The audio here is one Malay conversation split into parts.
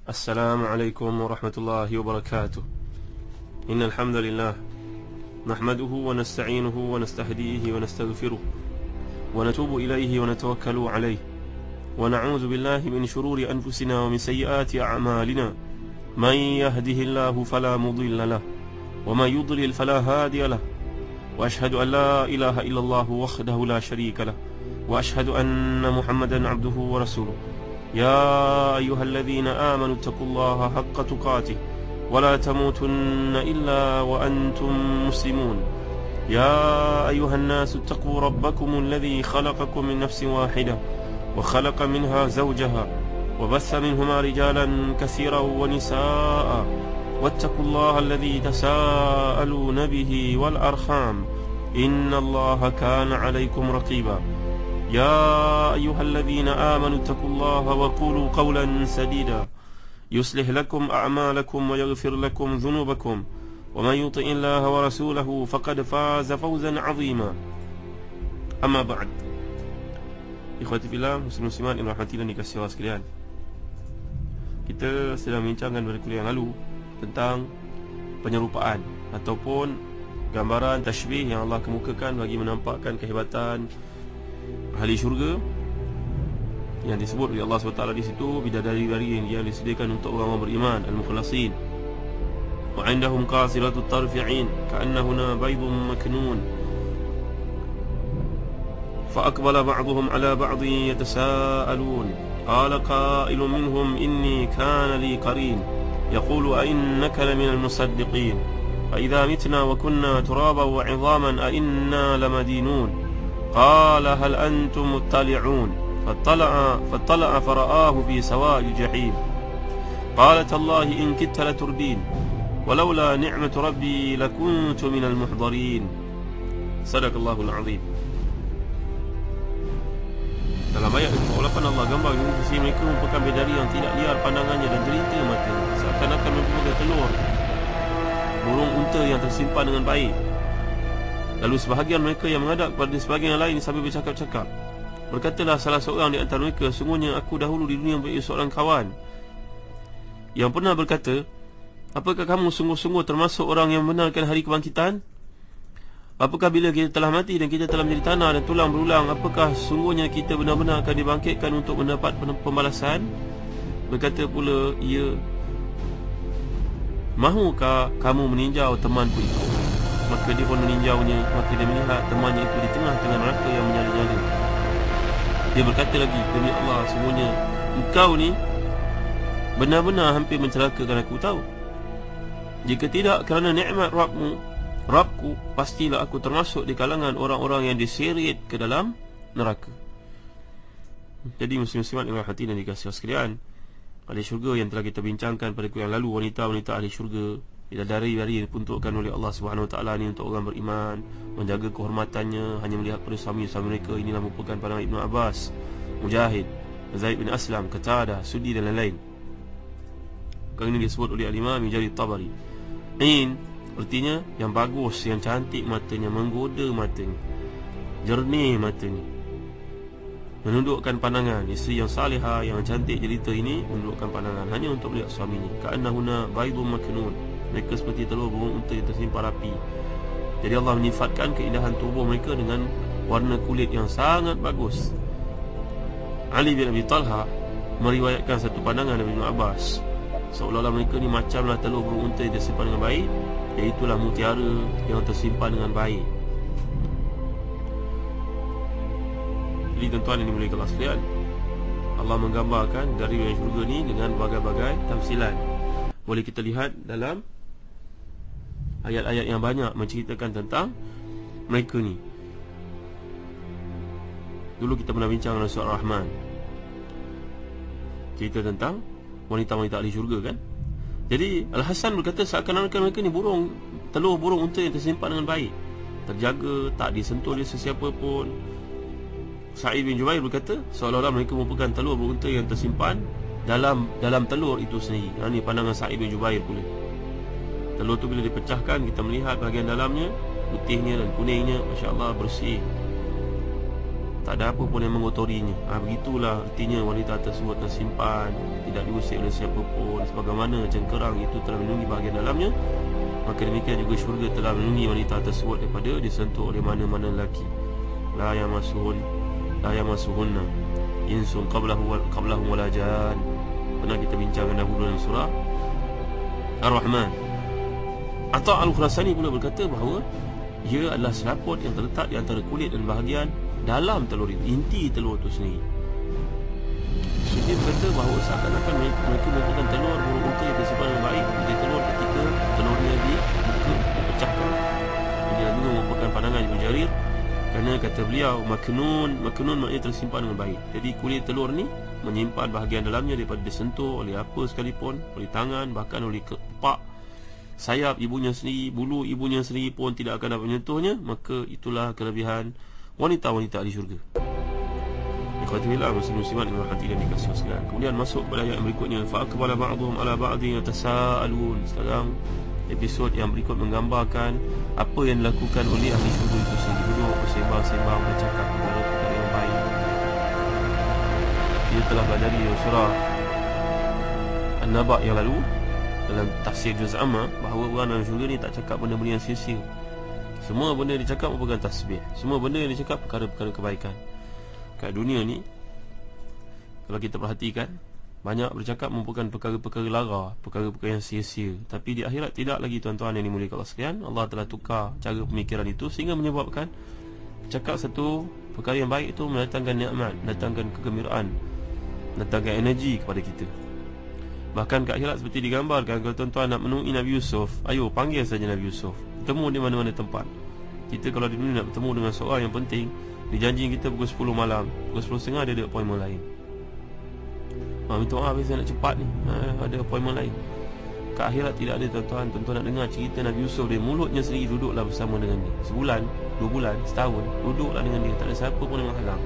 السلام عليكم ورحمة الله وبركاته. إن الحمد لله نحمده ونستعينه ونستهديه ونستغفره ونتوب إليه ونتوكل عليه ونعوذ بالله من شرور أنفسنا ومن سيئات أعمالنا. من يهده الله فلا مضل له ومن يضلل فلا هادي له، وأشهد أن لا إله إلا الله وحده لا شريك له، وأشهد أن محمدا عبده ورسوله. يا أيها الذين آمنوا اتقوا الله حق تقاته ولا تموتن إلا وأنتم مسلمون. يا أيها الناس اتقوا ربكم الذي خلقكم من نفس واحدة وخلق منها زوجها وبث منهما رجالا كثيرا ونساء، واتقوا الله الذي تساءلون به والأرحام إن الله كان عليكم رقيبا. يا أيها الذين آمنوا اتقوا الله وقولوا قولا سديدا يصلح لكم أعمالكم ويغفر لكم ذنوبكم، ومن يطع الله ورسوله فقد فاز فوزا عظيما. أما بعد، ikhwati fillah, muslim-muslimat yang dirahmati dan dikasihi Allah sekalian, kita sedang bincangkan pada kuliah yang lalu tentang penyerupaan ataupun gambaran tashbih yang Allah kemukakan bagi menampakkan kehebatan ahli syurga yang disebut oleh Allah SWT di situ bidadari-bidadari yang disediakan untuk orang-orang beriman, al-mukhlasin. Wa 'indahum qasiratut tarfi'in ka'annahunna baydun maknun. Fa aqbala ba'dhum 'ala ba'dhin yatasaalun. Qala qailun minhum inni kana li qarin yaqulu a innaka laminal musaddiqin. Fa idza mitna wa kunna turaban wa 'idhaman a inna lamadinun. قال هل أنتم مطلعون فاطلع فرآه في سواء الجحيم قال تالله إن كدت لتردين ولولا نعمة ربي لكنت من المحضرين. صدق الله العظيم. Dalam ayat 48 Allah gambar sisi mereka merupakan bidadari yang tidak liar pandangannya dan jelita mata, seakan-akan memegang telur burung unta yang tersimpan dengan baik. Lalu sebahagian mereka yang menghadap kepada sebahagian yang lain sambil bercakap-cakap, berkatalah salah seorang di antara mereka, sungguhnya aku dahulu di dunia mempunyai seorang kawan yang pernah berkata, apakah kamu sungguh-sungguh termasuk orang yang membenarkan hari kebangkitan? Apakah bila kita telah mati dan kita telah menjadi tanah dan tulang berulang, apakah sungguhnya kita benar-benar akan dibangkitkan untuk mendapat pembalasan? Berkata pula ia, mahukah kamu meninjau temanku itu? Maka dia pun meninjaunya. Maka dia melihat temannya itu di tengah-tengah neraka yang menyala-nyala. Dia berkata lagi, demi Allah, semuanya engkau ni benar-benar hampir mencelakakan aku tahu. Jika tidak kerana nikmat Rabbku, pastilah aku termasuk di kalangan orang-orang yang diseret ke dalam neraka. Jadi muslim-muslimat yang hati dan dikasihi sekalian, ahli syurga yang telah kita bincangkan pada kuliah lalu, wanita-wanita ahli syurga, bidadari-bidadari yang diperuntukkan oleh Allah SWT ni untuk orang beriman, menjaga kehormatannya, hanya melihat pada suami-suami mereka. Inilah merupakan pandangan Ibn Abbas, Mujahid, Zaid bin Aslam, Qatadah, Sudi dan lain-lain. Kali ini disebut oleh Al-Imam Ibn Jarir Tabari. Ain artinya yang bagus, yang cantik matanya, menggoda matanya, jernih matanya, menundukkan pandangan. Isteri yang salihah, yang cantik jelita ini menundukkan pandangan hanya untuk melihat suaminya. Ka'annahunna baydun maknun. Mereka seperti telur burung unta yang tersimpan rapi. Jadi Allah menyifatkan keindahan tubuh mereka dengan warna kulit yang sangat bagus. Ali bin Abi Talha meriwayatkan satu pandangan dari Ibn Abbas, seolah-olah mereka ni macamlah telur burung unta yang tersimpan dengan baik, iaitulah mutiara yang tersimpan dengan baik. Jadi tuan-tuan yang dimuliakan Allah sekalian, Allah menggambarkan dari syurga ni dengan berbagai-bagai tamsilan. Boleh kita lihat dalam ayat-ayat yang banyak menceritakan tentang mereka ni. Dulu kita pernah bincang dalam surah Rahman, cerita tentang wanita-wanita ahli syurga kan. Jadi Al-Hasan berkata seakan-akan mereka ni telur burung unta yang tersimpan dengan baik, terjaga, tak disentuh oleh sesiapa pun. Sa'id bin Jubair berkata seolah-olah mereka merupakan telur burung unta yang tersimpan dalam telur itu sendiri. Ini pandangan Sa'id bin Jubair pula. Telur tu bila dipecahkan, kita melihat bahagian dalamnya, putihnya dan kuningnya, Masya Allah, bersih. tak ada apa pun yang mengotorinya. Begitulah artinya wanita tersebut tersimpan, tidak diusik oleh siapa pun. Sebagaimana cengkerang itu telah melindungi bahagian dalamnya, maka demikian juga syurga telah melindungi wanita tersebut daripada disentuh oleh mana-mana lelaki. La yamassuhunna insun qablahum wala jan. Pernah kita bincangkan dahulu dalam surah Ar-Rahman. Atha Al-Khurasani pula berkata bahawa ia adalah selaput yang terletak di antara kulit dan bahagian dalam telur itu, inti telur itu sendiri. So, dia berkata bahawa seakan-akan mereka merupakan telur burung unta yang disimpan dengan baik. Jadi telur ketika telurnya dibuka, dipecahkan. Jadi juga merupakan pandangan Ibnu Jarir, kerana kata beliau maknun maknanya tersimpan dengan baik. Jadi kulit telur ni menyimpan bahagian dalamnya daripada disentuh oleh apa sekalipun, oleh tangan, bahkan oleh kepak, sayap ibunya sendiri, bulu ibunya sendiri pun tidak akan dapat menyentuhnya. Maka itulah kelebihan wanita-wanita di syurga. Ikhwatillah muslimin yang dirahmati dan dikasihi sekalian. Kemudian masuk pada ayat berikutnya, fa aqbala ba'dhum ala ba'dhin yatasaalun. Sekarang episod yang berikut menggambarkan apa yang dilakukan oleh ahli syurga itu sendiri. Duduk bersembang-sembang, bercakap perkara yang baik. Dia telah belajar di surah An-Naba yang lalu dalam tafsir juz amma bahawa orang dalam syurga ni tak cakap benda-benda yang sia-sia. Semua benda yang dicakap merupakan tasbih. Semua benda yang dicakap perkara-perkara kebaikan. Kat dunia ni, kalau kita perhatikan, banyak bercakap merupakan perkara-perkara lara, perkara-perkara yang sia-sia. Tapi di akhirat tidak lagi, tuan-tuan yang dimuliakan Allah sekalian. Allah telah tukar cara pemikiran itu sehingga menyebabkan cakap satu perkara yang baik itu mendatangkan nikmat, mendatangkan kegembiraan, mendatangkan energi kepada kita. Bahkan kat akhirat seperti digambarkan, kalau tuan-tuan nak menemui Nabi Yusuf, ayo panggil saja Nabi Yusuf, bertemu di mana-mana tempat. Kita kalau di dunia nak bertemu dengan seorang yang penting, dijanji kita pukul 10 malam, pukul 10.30 dia ada appointment lain. Minta maaf saya nak cepat ni, ada appointment lain. Kat akhirat tidak ada, tuan-tuan. Tuan-tuan nak dengar cerita Nabi Yusuf, dia mulutnya sendiri duduklah bersama dengan dia. Sebulan, 2 bulan, setahun, duduklah dengan dia. Tak ada siapa pun yang menghalang.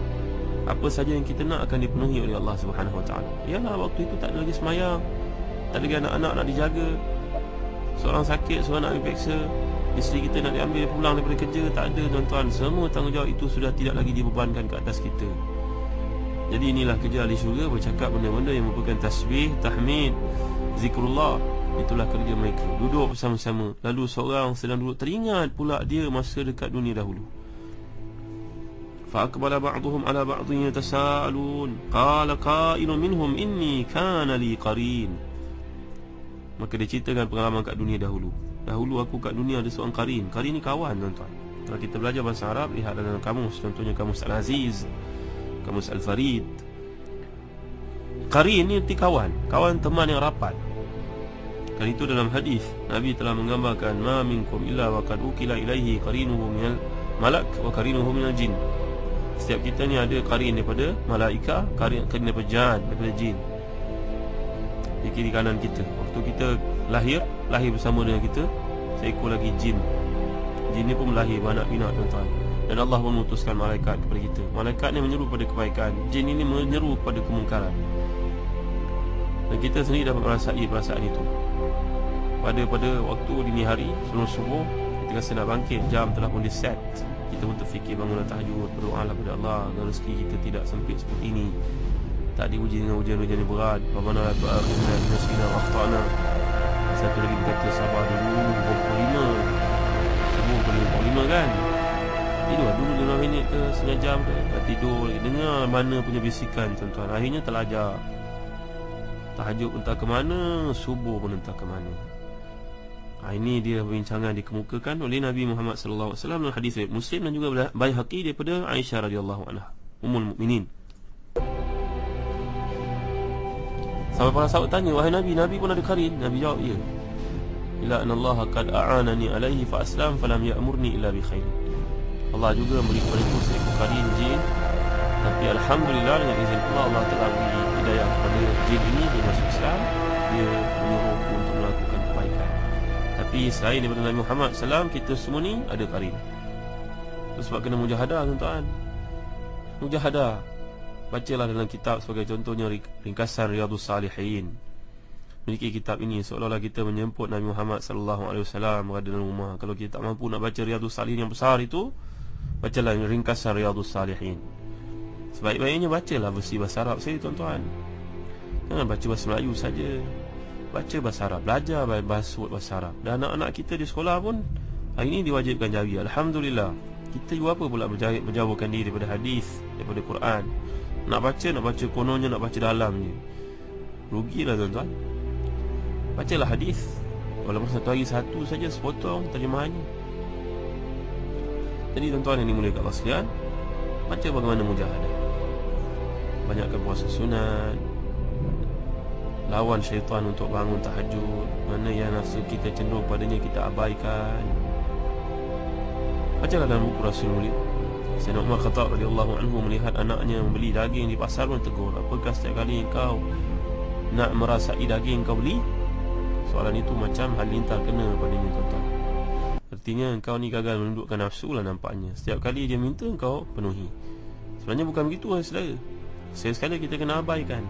Apa saja yang kita nak akan dipenuhi oleh Allah Subhanahu Wa Taala. Yalah, waktu itu tak ada lagi semayang, tak ada lagi anak-anak nak dijaga, seorang sakit, seorang nak dipeksa, isteri kita nak diambil pulang daripada kerja, tak ada, tuan-tuan. Semua tanggungjawab itu sudah tidak lagi dibebankan ke atas kita. Jadi inilah kerja ahli syurga, bercakap benda-benda yang merupakan tasbih, tahmid, zikrullah. Itulah kerja mereka, duduk bersama-sama. Lalu seorang sedang duduk teringat pula dia masa dekat dunia dahulu. Fa aqbala ba'dhum ala ba'dhin yatasaalun qala qailun minhum inni kana li qarin. Maka dia ceritakan pengalaman kat dunia dahulu. Dahulu aku kat dunia ada seorang qarin. Qarin ni kawan, tuan-tuan. Kalau kita belajar bahasa Arab, lihat dalam kamus, contohnya kamus Al-Aziz, kamus Al-Farid. Qarin ni arti kawan, kawan, teman yang rapat. Kan itu dalam hadis Nabi telah menggambarkan, ma minkum illa wa qad ukila ilaihi qarinuhu minal malak wa qarinuhu minal jin. Setiap kita ni ada qarin daripada malaikah, qarin daripada jan, daripada jin di kiri kanan kita. Waktu kita lahir bersama dengan kita seekor lagi jin. Jin ni pun lahir beranak pinak, tuan-tuan. Dan Allah mengutuskan malaikat kepada kita. Malaikat ni menyeru kepada kebaikan, jin ini menyeru kepada kemungkaran. Dan kita sendiri dapat merasai perasaan itu. Pada waktu dini hari sebelum subuh, kita rasa nak bangkit, jam telah pun diset. Kita pun terfikir bangunlah tahajud, berdoalah kepada Allah agar rezeki kita tidak sempit seperti ini, tak diuji dengan ujian-ujian yang berat. Rabbana la tu'akhidhna in nasina wa akhtana. Satu lagi berkata sabar dulu 45. Semua boleh 45 kan. Tidur dulu 5 minit ke setengah jam ke, tidur lagi, dengar mana punya bisikan, tuan-tuan. Akhirnya terlajar. Tahajud pun entah ke mana, subuh pun entah ke mana. Ini dia perbincangan dikemukakan oleh Nabi Muhammad sallallahu alaihi wasallam dalam hadis riwayat Muslim dan juga Baihaqi daripada Aisyah radhiyallahu anha, ummul mukminin. Sampai para sahabat tanya, wahai Nabi, Nabi pun ada qarin? Nabi jawab, ya. Ila anallaha qad a'anani alaihi fa aslam falam ya'murni illa bi khair. Allah juga memberi kepadaku seekor qarin jin, tapi alhamdulillah dengan izin Allah, Allah telah beri hidayah kepada jin ini, dia masuk Islam, dia menyuruh untuk melakukan kebaikan. Tapi selain daripada Nabi Muhammad SAW, kita semua ni ada qarin. Sebab kena mujahadah, tuan-tuan. Mujahadah. Bacalah dalam kitab sebagai contohnya ringkasan Riyadhus Salihin. Memiliki kitab ini seolah-olah kita menjemput Nabi Muhammad SAW berada dalam rumah. Kalau kita tak mampu nak baca Riyadhus Salihin yang besar itu, bacalah ringkasan Riyadhus Salihin. Sebaik-baiknya bacalah versi bahasa Arab saya, tuan-tuan. Jangan baca bahasa Melayu saja. Baca bahasa Arab, belajar bahasa Arab. Dan anak-anak kita di sekolah pun hari ini diwajibkan jawi. Alhamdulillah. Kita buat apa pula menjauhkan diri daripada hadis, daripada Quran. Nak baca kononnya, nak baca dalamnya. Rugilah, tuan-tuan. Bacalah hadis, walaupun satu hari satu saja, sepotong terjemahannya. Jadi tuan-tuan yang dimuliakan Allah sekalian, baca bagaimana mujahadah. Banyakkan puasa sunat, lawan syaitan untuk bangun tahajud. Mana yang nafsu kita cenderung padanya kita abaikan. Bacalah dalam buku Rasul Mulia. Sayyidina Umar Khattab radhiyallahu anhu melihat anaknya membeli daging di pasar pun tegur, apakah setiap kali engkau nak merasai daging engkau beli? Soalan itu macam halilintar kena padanya, tuan-tuan. Artinya engkau ni gagal menundukkan nafsu lah nampaknya. Setiap kali dia minta engkau penuhi. Sebenarnya bukan begitu, saudara. Sekali kita kena abaikan.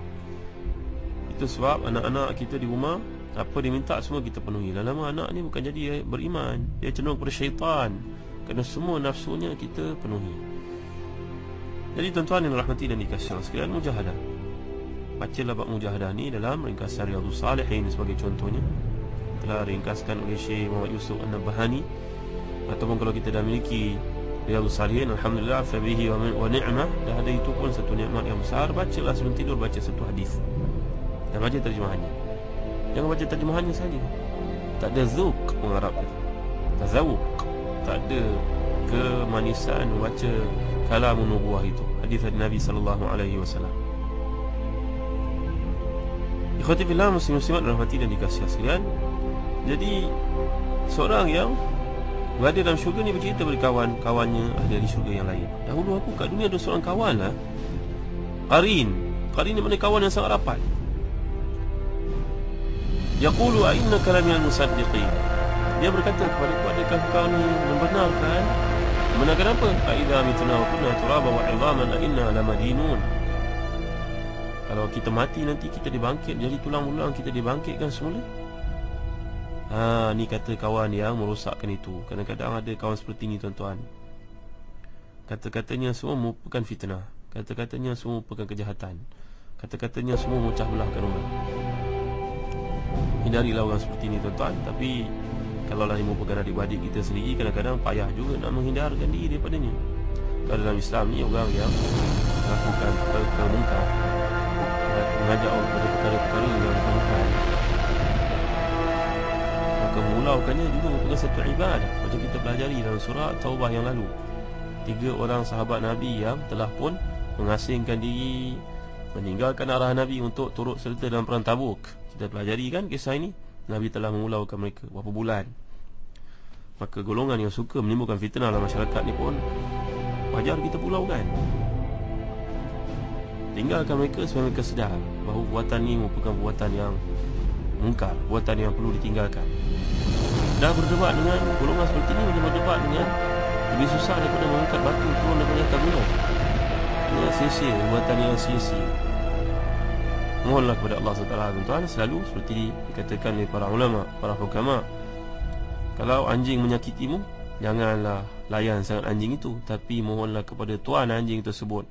Itu sebab anak-anak kita di rumah, apa dia minta semua kita penuhi. Lama-lama anak ni bukan jadi beriman, dia cenderung kepada syaitan, kerana semua nafsunya kita penuhi. Jadi tuan-tuan yang rahmati dan dikasihi Allah sekalian, mujahadah. Bacalah bab mujahadah ni dalam ringkasan Riyadhus Salihin sebagai contohnya. Telah ringkaskan oleh Syekh Muhammad Yusuf An-Nabahani. Ataupun kalau kita dah miliki Riyadhus Salihin, alhamdulillah, fabihi wa ni'mah, dah ada itu pun satu nikmat yang besar. Bacalah sebelum tidur, baca satu hadis dan baca terjemahannya. Jangan baca terjemahannya saja. Tak ada zuk orang Arab kata, tazawuk. Tak ada kemanisan membaca kalamun nubuwah itu, hadis Nabi sallallahu alaihi wasallam. Ikhwati fillah, muslim-muslimat rahmati dan dikasihi sekalian. Jadi seorang yang berada dalam syurga ni bercerita kepada kawan-kawannya ada di syurga yang lain. Dahulu aku kat dunia ada seorang kawan lah, Qarin ni mana kawan yang sangat rapat. Yaqulu a'innaka laminal musaddiqin. Dia berkata kepada aku, adakah kau ni membenarkan apa? Aidza mitna wa kunna turaba wa 'idhaman inna lamadinun. Kalau kita mati nanti kita dibangkit jadi tulang-tulang, kita dibangkitkan semula. Ni kata kawan yang merosakkan itu. Kadang-kadang ada kawan seperti ni, tuan-tuan. Kata-katanya semua merupakan fitnah, kata-katanya semua merupakan kejahatan, kata-katanya semua memecah belahkan orang. Hindarilah orang seperti ni, tuan-tuan. Tapi kalau lah merupakan adik-adik kita sendiri, kadang-kadang payah juga nak menghindarkan diri daripadanya. Kalau dalam Islam ni orang yang melakukan perkara mungkar, mengajak orang kepada perkara-perkara yang mungkar, maka memulaukannya juga merupakan satu ibadah. Macam kita pelajari dalam surah Taubah yang lalu, 3 orang sahabat Nabi yang telah pun mengasingkan diri, meninggalkan arah Nabi untuk turut serta dalam perang Tabuk. Kita pelajari kan kisah ini. Nabi telah memulaukan mereka berapa bulan. Maka golongan yang suka menimbulkan fitnah dalam masyarakat ni pun wajar kita pulaukan. Tinggalkan mereka supaya mereka sedar bahawa perbuatan ni merupakan perbuatan yang mungkar, perbuatan yang perlu ditinggalkan. Dah berdebat dengan golongan seperti ni, macam berdebat dengan lebih susah daripada mengangkat batu turun daripada atas gunung. Ia sia-sia, perbuatan yang sia-sia. Mohonlah kepada Allah SWT, tuan-tuan, selalu seperti dikatakan oleh para ulama, para hukama, kalau anjing menyakitimu, janganlah layan sangat anjing itu, tapi mohonlah kepada tuan anjing tersebut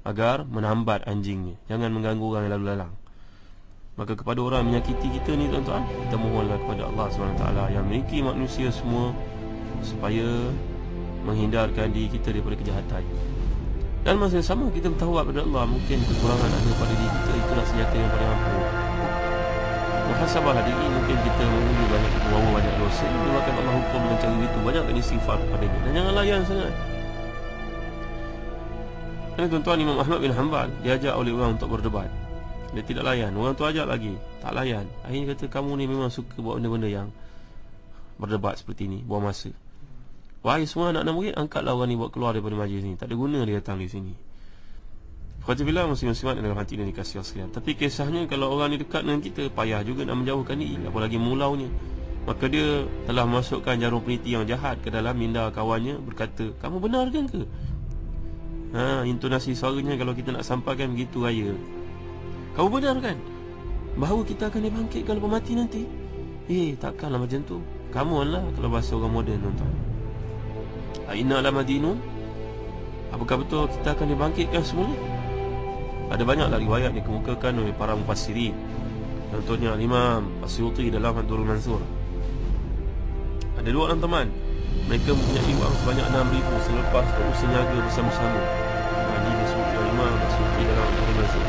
agar menambat anjingnya. Jangan mengganggu orang yang lalu lalang. Maka kepada orang yang menyakiti kita ni, tuan-tuan, kita mohonlah kepada Allah SWT yang memiliki manusia semua, supaya menghindarkan diri kita daripada kejahatan. Dan masa yang sama kita bertawab kepada Allah. Mungkin kekurangan ada pada diri kita, itulah senjata yang paling ampuh. Muhasabahlah diri. Mungkin kita membawa banyak dosa, menyebabkan Allah hukum dengan cara itu. Banyakkan istighfar kepadanya, dan jangan layan sangat. Kerana tuan-tuan, Imam Ahmad bin Hanbal diajak oleh orang untuk berdebat, dia tidak layan. Orang tu ajak lagi, tak layan. Akhirnya kata, kamu ni memang suka buat benda-benda yang berdebat seperti ni, buang masa. Wahai semua anak-anak murid, angkatlah orang ni buat keluar daripada majlis ni. Tak ada guna dia datang di sini. Alhamdulillah, muslim-muslimat dalam hati dan dikasihi sekalian. Tapi kisahnya, kalau orang ni dekat dengan kita, payah juga nak menjauhkan diri, apalagi mulaunya. Maka dia telah masukkan jarum peniti yang jahat ke dalam minda kawannya, berkata, kamu benar kan ke? Intonasi suaranya kalau kita nak sampaikan begitu raya. Kamu benar kan bahawa kita akan dibangkitkan lepas mati nanti? Takkanlah macam tu. Kamu lah, kalau bahasa orang moden, tuan-tuan. Inna lamadinun. Apakah betul kita akan dibangkitkan semula? Ada banyaklah riwayat dikemukakan oleh para mufassirin. Contohnya Imam Asyuti dalam Ad-Durrul Mansur. Ada dua orang teman, mereka mempunyai wang sebanyak 6,000 selepas berusaha niaga bersama-sama. Ini disebut oleh Imam Asyuti dalam Ad-Durrul Mansur.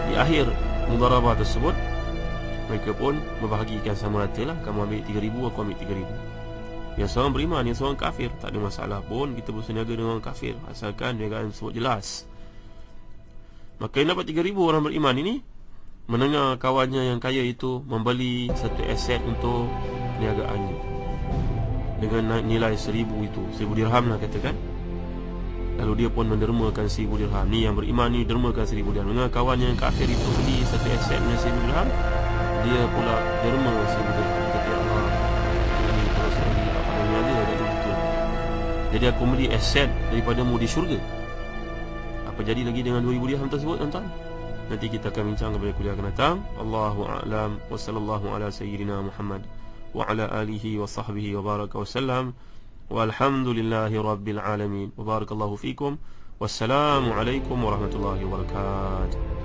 Di akhir mudarabah tersebut, mereka pun membahagikan sama rata lah. Kamu ambil 3,000, aku ambil 3,000. Yang seorang beriman, yang seorang kafir, tak ada masalah pun kita berusaha niaga dengan orang kafir, asalkan niagaan tersebut jelas. Maka yang dapat 3,000 orang beriman ini mendengar kawannya yang kaya itu membeli satu aset untuk perniagaannya dengan nilai 1,000 itu, 1,000 dirham lah katakan. Lalu dia pun mendermakan 1,000 dirham. Ni yang beriman ni dermakan 1,000 dirham. Dengan kawannya yang kafir itu beli satu aset dengan 1,000 dirham, dia pula derma 1,000 dirham. Kata Allah, ini kalau saya beli tak pandang niaga tak betul. Jadi aku beli aset daripadamu di syurga. Apa jadi lagi dengan 2,000 dirham tersebut, tuan-tuan? Nanti kita akan bincang pada kuliah akan datang. Allahu a'lam wa sallallahu ala sayyidina Muhammad wa ala alihi wa sahbihi wa baraka wa sallam. Walhamdulillahi rabbil alamin. Wa barakallahu fikum. Wassalamu alaikum warahmatullahi wabarakatuh.